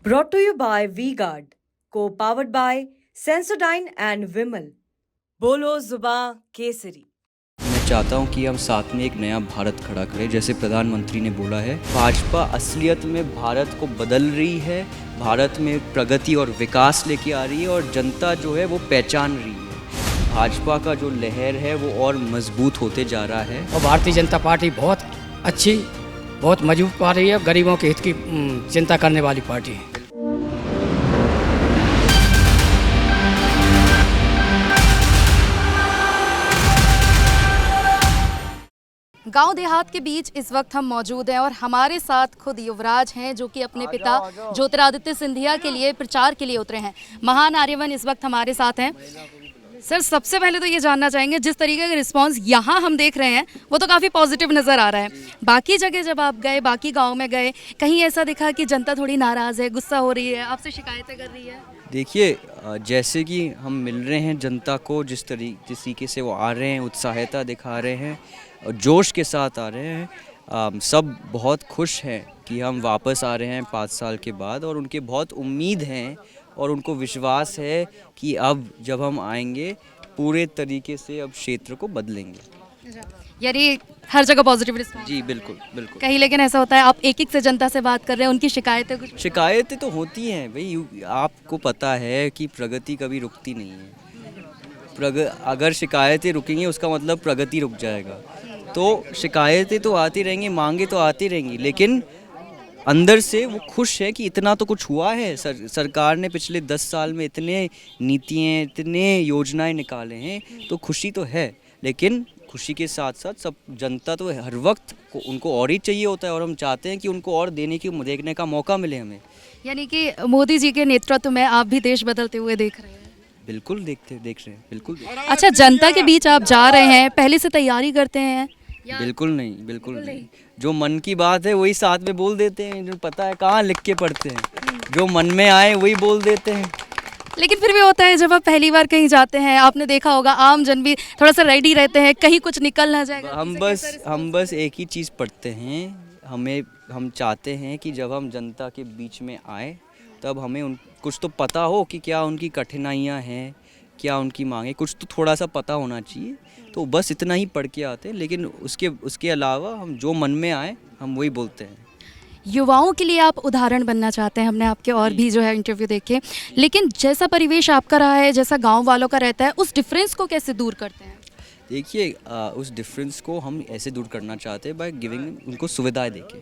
Brought to you by V-Guard, co-powered by Sensodyne and Vimal. बोलो जुबां केसरी। मैं चाहता हूं कि हम साथ में एक नया भारत खड़ा करें। जैसे प्रधानमंत्री ने बोला है, भाजपा असलियत में भारत को बदल रही है, भारत में प्रगति और विकास लेके आ रही है और जनता जो है वो पहचान रही है। भाजपा का जो लहर है वो और मजबूत होते जा रहा है। और भारतीय जनता पार्टी बहुत अच्छी, बहुत मजबूत पार्टी है, गरीबों के हित की चिंता करने वाली पार्टी है। गांव देहात के बीच इस वक्त हम मौजूद हैं और हमारे साथ खुद युवराज हैं जो कि अपने पिता ज्योतिरादित्य सिंधिया के लिए प्रचार के लिए उतरे हैं। महान आर्यवन इस वक्त हमारे साथ हैं। सर, सबसे पहले तो ये जानना चाहेंगे, जिस तरीके का रिस्पांस यहाँ हम देख रहे हैं वो तो काफ़ी पॉजिटिव नज़र आ रहा है। बाकी जगह जब आप गए, बाकी गाँव में गए, कहीं ऐसा दिखा कि जनता थोड़ी नाराज़ है, गुस्सा हो रही है, आपसे शिकायतें कर रही है? देखिए, जैसे कि हम मिल रहे हैं जनता को, जिस तरीके से वो आ रहे हैं, उत्साहता दिखा रहे हैं, जोश के साथ आ रहे हैं, सब बहुत खुश हैं कि हम वापस आ रहे हैं 5 साल के बाद। और उनके बहुत उम्मीद हैं और उनको विश्वास है कि अब जब हम आएंगे पूरे तरीके से अब क्षेत्र को बदलेंगे। यानी हर जगह पॉजिटिव रिस्पांस? जी बिल्कुल बिल्कुल। कहीं लेकिन ऐसा होता है आप एक एक से जनता से बात कर रहे हैं, उनकी शिकायतें तो होती हैं भाई, आपको पता है कि प्रगति कभी रुकती नहीं है। अगर शिकायतें रुकेंगी उसका मतलब प्रगति रुक जाएगा। तो शिकायतें तो आती रहेंगी, मांगे तो आती रहेंगी, लेकिन अंदर से वो खुश है कि इतना तो कुछ हुआ है। सरकार ने पिछले 10 साल में इतने नीतियाँ, इतने योजनाएं निकाले हैं, तो खुशी तो है। लेकिन खुशी के साथ साथ सब जनता तो हर वक्त को उनको और ही चाहिए होता है और हम चाहते हैं कि उनको और देखने का मौका मिले हमें। यानी कि मोदी जी के नेतृत्व में आप भी देश बदलते हुए देख रहे हैं? बिल्कुल देख रहे हैं, बिल्कुल। अच्छा, जनता के बीच आप जा रहे हैं, पहले से तैयारी करते हैं? बिल्कुल नहीं। जो मन की बात है वही साथ में बोल देते हैं, जो पता है कहाँ लिख के पढ़ते हैं, जो मन में आए वही बोल देते हैं। लेकिन फिर भी होता है जब आप पहली बार कहीं जाते हैं, आपने देखा होगा आम जन भी थोड़ा सा रेडी रहते हैं, कहीं कुछ निकल ना जाएगा। हम बस एक ही चीज़ पढ़ते हैं, हम चाहते हैं कि जब हम जनता के बीच में आए तब हमें कुछ तो पता हो कि क्या उनकी कठिनाइयाँ हैं, क्या उनकी मांगे, कुछ तो थोड़ा सा पता होना चाहिए। तो बस इतना ही पढ़ के आते हैं, लेकिन उसके अलावा हम जो मन में आए हम वही बोलते हैं। युवाओं के लिए आप उदाहरण बनना चाहते हैं, हमने आपके और भी जो है इंटरव्यू देखे, लेकिन जैसा परिवेश आपका रहा है, जैसा गांव वालों का रहता है, उस डिफरेंस को कैसे दूर करते हैं? देखिए, उस डिफरेंस को हम ऐसे दूर करना चाहते हैं बाय गिविंग उनको सुविधाएं देके।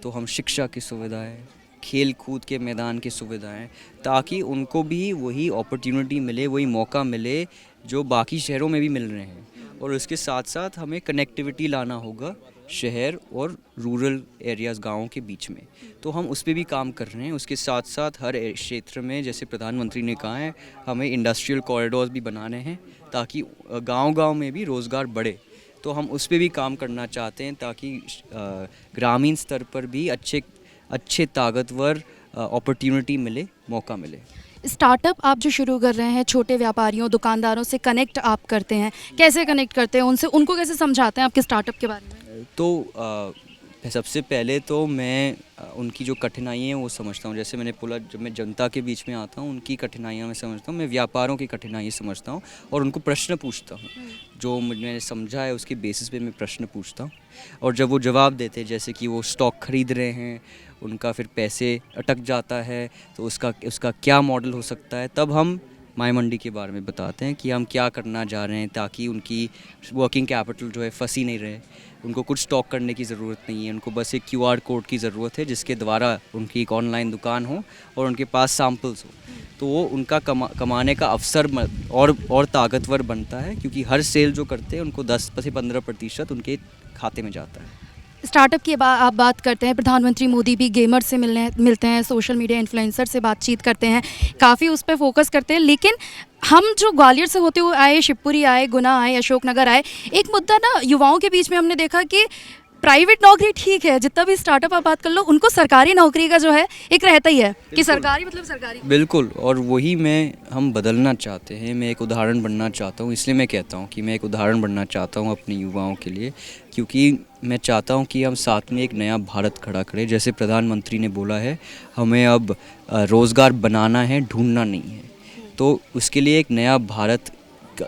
तो हम शिक्षा की सुविधाएं, खेल कूद के मैदान की सुविधाएं, ताकि उनको भी वही अपॉर्चुनिटी मिले, वही मौका मिले जो बाकी शहरों में भी मिल रहे हैं। और उसके साथ साथ हमें कनेक्टिविटी लाना होगा शहर और रूरल एरियाज़, गाँव के बीच में। तो हम उस पर भी काम कर रहे हैं। उसके साथ साथ हर क्षेत्र में, जैसे प्रधानमंत्री ने कहा है, हमें इंडस्ट्रियल कॉरिडोर्स भी बनाने हैं ताकि गांव-गांव में भी रोज़गार बढ़े। तो हम उस पर भी काम करना चाहते हैं ताकि ग्रामीण स्तर पर भी अच्छे ताकतवर अपॉर्चुनिटी मिले, मौका मिले। स्टार्टअप आप जो शुरू कर रहे हैं, छोटे व्यापारियों, दुकानदारों से कनेक्ट आप करते हैं, कैसे कनेक्ट करते हैं उनको कैसे समझाते हैं आपके स्टार्टअप के बारे में? तो सबसे पहले तो मैं उनकी जो कठिनाइयाँ हैं वो समझता हूँ। जैसे मैंने बोला, जब मैं जनता के बीच में आता हूँ उनकी कठिनाइयाँ मैं समझता हूँ, मैं व्यापारों की कठिनाइयाँ समझता हूँ और उनको प्रश्न पूछता हूँ। जो मैंने समझा है उसके बेसिस पे मैं प्रश्न पूछता हूँ और जब वो जवाब देते हैं, जैसे कि वो स्टॉक खरीद रहे हैं, उनका फिर पैसे अटक जाता है, तो उसका क्या मॉडल हो सकता है, तब हम माई मंडी के बारे में बताते हैं कि हम क्या करना जा रहे हैं ताकि उनकी वर्किंग कैपिटल जो है फंसी नहीं रहे। उनको कुछ स्टॉक करने की ज़रूरत नहीं है, उनको बस एक QR कोड की ज़रूरत है जिसके द्वारा उनकी एक ऑनलाइन दुकान हो और उनके पास सैम्पल्स हो। तो वो उनका कमाने का अवसर और ताकतवर बनता है, क्योंकि हर सेल जो करते हैं उनको 10 से 15% उनके खाते में जाता है। स्टार्टअप की आप बात करते हैं, प्रधानमंत्री मोदी भी गेमर से मिलते हैं, सोशल मीडिया इन्फ्लुएंसर से बातचीत करते हैं, काफ़ी उस पर फोकस करते हैं। लेकिन हम जो ग्वालियर से होते हुए आए, शिवपुरी आए, गुना आए, अशोकनगर आए, एक मुद्दा ना युवाओं के बीच में हमने देखा कि प्राइवेट नौकरी ठीक है, जितना भी स्टार्टअप आप बात कर लो, उनको सरकारी नौकरी का जो है एक रहता ही है कि सरकारी मतलब सरकारी। बिल्कुल, और वही हम बदलना चाहते हैं। मैं एक उदाहरण बनना चाहता हूँ, इसलिए मैं कहता हूँ कि मैं एक उदाहरण बनना चाहता हूँ अपने युवाओं के लिए, क्योंकि मैं चाहता हूँ कि हम साथ में एक नया भारत खड़ा करें। जैसे प्रधानमंत्री ने बोला है, हमें अब रोज़गार बनाना है, ढूंढना नहीं है। तो उसके लिए एक नया भारत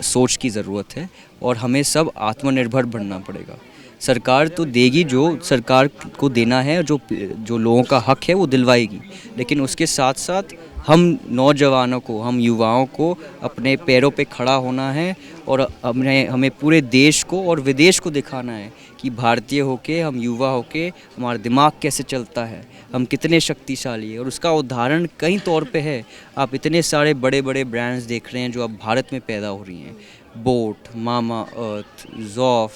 सोच की ज़रूरत है और हमें सब आत्मनिर्भर बनना पड़ेगा। सरकार तो देगी जो सरकार को देना है, जो लोगों का हक है वो दिलवाएगी, लेकिन उसके साथ साथ हम नौजवानों को, हम युवाओं को अपने पैरों पे खड़ा होना है और हमें पूरे देश को और विदेश को दिखाना है कि भारतीय होके, हम युवा होके, हमारा दिमाग कैसे चलता है, हम कितने शक्तिशाली हैं। और उसका उदाहरण कई तौर पे है। आप इतने सारे बड़े बड़े ब्रांड्स देख रहे हैं जो अब भारत में पैदा हो रही हैं, बोट, मामा अर्थ, ज़ॉफ,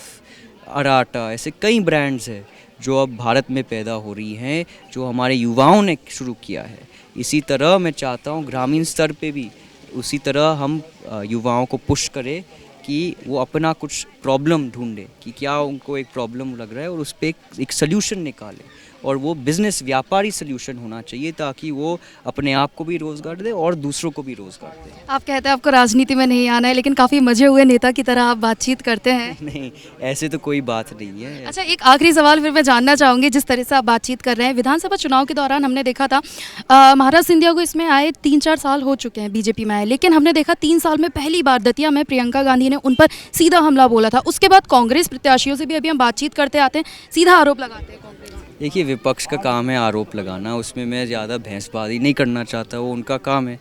अराटा, ऐसे कई ब्रांड्स हैं जो अब भारत में पैदा हो रही हैं, जो हमारे युवाओं ने शुरू किया है। इसी तरह मैं चाहता हूँ ग्रामीण स्तर पे भी उसी तरह हम युवाओं को पुश करें कि वो अपना कुछ प्रॉब्लम ढूंढे कि क्या उनको एक प्रॉब्लम लग रहा है और उस पर एक सल्यूशन निकालें। और वो बिज़नेस व्यापारी सल्यूशन होना चाहिए ताकि वो अपने आप को भी रोज़गार दे और दूसरों को भी रोज़गार दे। आप कहते हैं आपको राजनीति में नहीं आना है, लेकिन काफ़ी मजे हुए नेता की तरह आप बातचीत करते हैं। नहीं, ऐसे तो कोई बात नहीं है। अच्छा, एक आखिरी सवाल फिर मैं जानना चाहूँगी, जिस तरह से आप बातचीत कर रहे हैं, विधानसभा चुनाव के दौरान हमने देखा था महाराज सिंधिया को इसमें आए 3-4 साल हो चुके हैं बीजेपी में आए, लेकिन हमने देखा 3 साल में पहली बार दतिया में प्रियंका गांधी ने उन पर सीधा हमला बोला था। उसके बाद कांग्रेस प्रत्याशियों से भी अभी हम बातचीत करते आते हैं, सीधा आरोप लगाते हैं कांग्रेस। देखिए, विपक्ष का काम है आरोप लगाना, उसमें मैं ज़्यादा बहसबाजी नहीं करना चाहता, वो उनका काम है।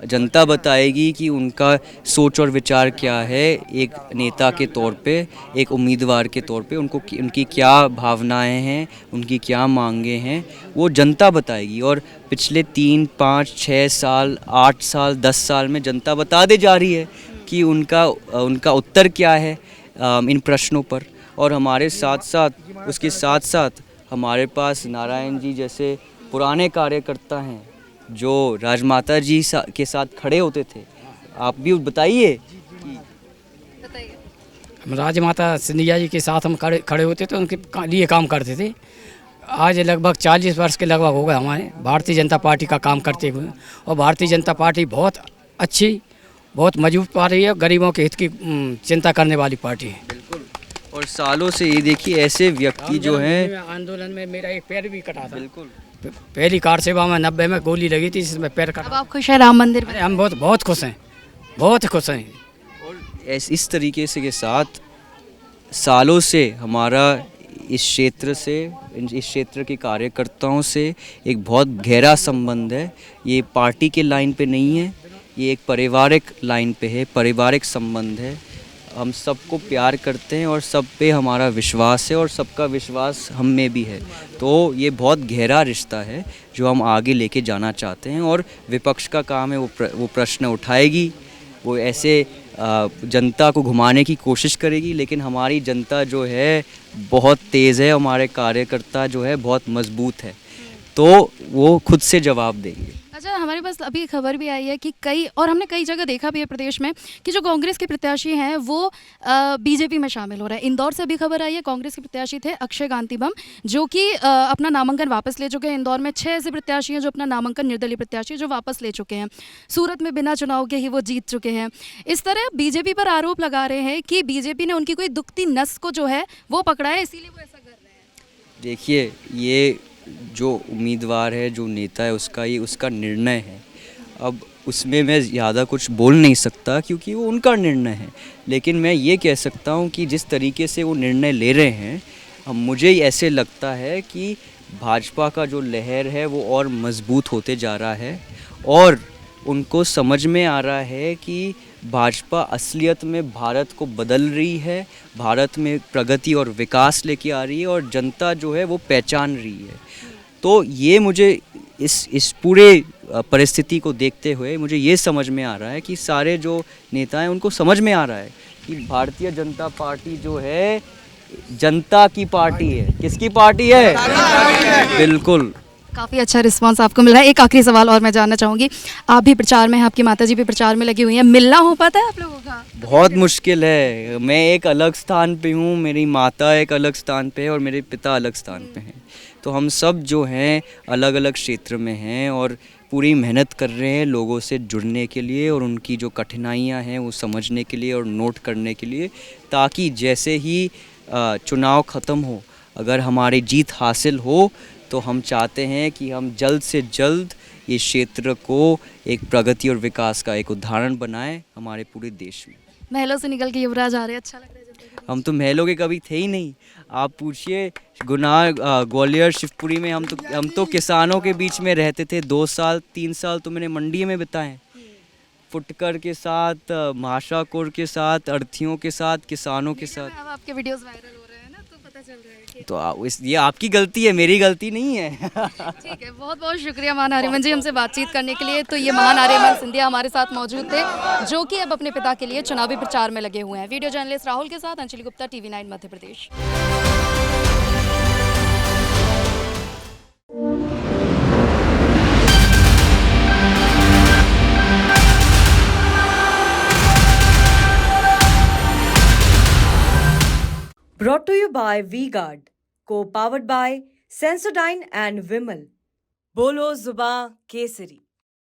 जनता बताएगी कि उनका सोच और विचार क्या है एक नेता के तौर पे, एक उम्मीदवार के तौर पे, उनकी क्या भावनाएं हैं, उनकी क्या मांगे हैं, वो जनता बताएगी। और पिछले 3, 5, 6 साल, 8 साल, 10 साल में जनता बता दे जा रही है कि उनका उत्तर क्या है इन प्रश्नों पर। और हमारे उसके साथ साथ हमारे पास नारायण जी जैसे पुराने कार्यकर्ता हैं जो राजमाता जी के साथ खड़े होते थे। आप भी बताइए कि हम राजमाता सिंधिया जी के साथ हम खड़े होते थे, उनके लिए काम करते थे। आज लगभग 40 वर्ष के लगभग हो गए हमारे भारतीय जनता पार्टी का काम करते हुए, और भारतीय जनता पार्टी बहुत अच्छी, बहुत मजबूत पार्टी है, गरीबों के हित की चिंता करने वाली पार्टी है। और सालों से ये देखिए ऐसे व्यक्ति जो हैं, आंदोलन में मेरा एक पैर भी कटा था। बिल्कुल, पहली कार सेवा में 90 में गोली लगी थी, जिसमें पैर कटा। अब आप खुश हैं राम मंदिर में? अरे हम बहुत खुश हैं, बहुत खुश हैं। और इस तरीके से के साथ सालों से हमारा इस क्षेत्र के कार्यकर्ताओं से एक बहुत गहरा संबंध है। ये पार्टी के लाइन पे नहीं है, ये एक पारिवारिक लाइन पे है, पारिवारिक संबंध है। हम सबको प्यार करते हैं और सब पे हमारा विश्वास है और सबका विश्वास हम में भी है। तो ये बहुत गहरा रिश्ता है जो हम आगे लेके जाना चाहते हैं। और विपक्ष का काम है वो प्रश्न उठाएगी, वो ऐसे जनता को घुमाने की कोशिश करेगी, लेकिन हमारी जनता जो है बहुत तेज़ है, हमारे कार्यकर्ता जो है बहुत मजबूत है, तो वो खुद से जवाब देंगे। अच्छा, हमारे पास अभी खबर भी आई है कि हमने कई जगह देखा भी है प्रदेश में कि जो कांग्रेस के प्रत्याशी हैं वो बीजेपी में शामिल हो रहे हैं। इंदौर से अभी खबर आई है, कांग्रेस के प्रत्याशी थे अक्षय कांतिबम, जो कि अपना नामांकन वापस ले चुके हैं। इंदौर में 6 ऐसे प्रत्याशी हैं जो अपना नामांकन, निर्दलीय प्रत्याशी जो वापस ले चुके हैं। सूरत में बिना चुनाव के ही वो जीत चुके हैं। इस तरह बीजेपी पर आरोप लगा रहे हैं कि बीजेपी ने उनकी कोई दुखती नस को जो है वो पकड़ा है, इसीलिए वो ऐसा कर रहे हैं। देखिए, ये जो उम्मीदवार है, जो नेता है, उसका निर्णय है। अब उसमें मैं ज़्यादा कुछ बोल नहीं सकता क्योंकि वो उनका निर्णय है, लेकिन मैं ये कह सकता हूँ कि जिस तरीके से वो निर्णय ले रहे हैं, मुझे ऐसे लगता है कि भाजपा का जो लहर है वो और मजबूत होते जा रहा है और उनको समझ में आ रहा है कि भाजपा असलियत में भारत को बदल रही है, भारत में प्रगति और विकास लेके आ रही है और जनता जो है वो पहचान रही है। तो ये मुझे इस पूरे परिस्थिति को देखते हुए मुझे ये समझ में आ रहा है कि सारे जो नेता हैं उनको समझ में आ रहा है कि भारतीय जनता पार्टी जो है जनता की पार्टी है। किसकी पार्टी है? बिल्कुल, काफ़ी अच्छा रिस्पांस आपको मिल रहा है। एक आखिरी सवाल और मैं जानना चाहूँगी, आप भी प्रचार में हैं, आपकी माताजी भी प्रचार में लगी हुई हैं, मिलना हो पाता है आप लोगों का? बहुत मुश्किल है। मैं एक अलग स्थान पे हूँ, मेरी माता एक अलग स्थान पे है और मेरे पिता अलग स्थान पे हैं। तो हम सब जो हैं अलग अलग क्षेत्र में हैं और पूरी मेहनत कर रहे हैं लोगों से जुड़ने के लिए और उनकी जो कठिनाइयाँ हैं वो समझने के लिए और नोट करने के लिए, ताकि जैसे ही चुनाव ख़त्म हो, अगर हमारी जीत हासिल हो तो हम चाहते हैं कि हम जल्द से जल्द ये क्षेत्र को एक प्रगति और विकास का एक उदाहरण बनाएं हमारे पूरे देश में। महलों से निकल के युवराज आ रहे हैं, अच्छा लग रहा है ज़िंदगी? हम तो महलों के कभी थे ही नहीं। आप पूछिए गुना ग्वालियर शिवपुरी में हम तो किसानों के बीच में रहते थे। 2 साल 3 साल तो मैंने मंडी में बिताए, फुटकर के साथ, माशाकोर के साथ, अर्थियों के साथ, किसानों के साथ। अब आपके वीडियोस वायरल हो रहे हैं ना, तो पता चल रहा है कि तो ये आपकी गलती है, मेरी गलती नहीं है। ठीक है। बहुत बहुत शुक्रिया महान आर्यमन जी हमसे बातचीत करने के लिए। तो ये महान आर्यमन सिंधिया हमारे साथ मौजूद थे, जो कि अब अपने पिता के लिए चुनावी प्रचार में लगे हुए हैं। वीडियो जर्नलिस्ट राहुल के साथ Anjali Gupta, TV9 Madhya Pradesh. Brought to you by V-Guard, co-powered by Sensodyne and Vimal. Bolo Zuba Kesari.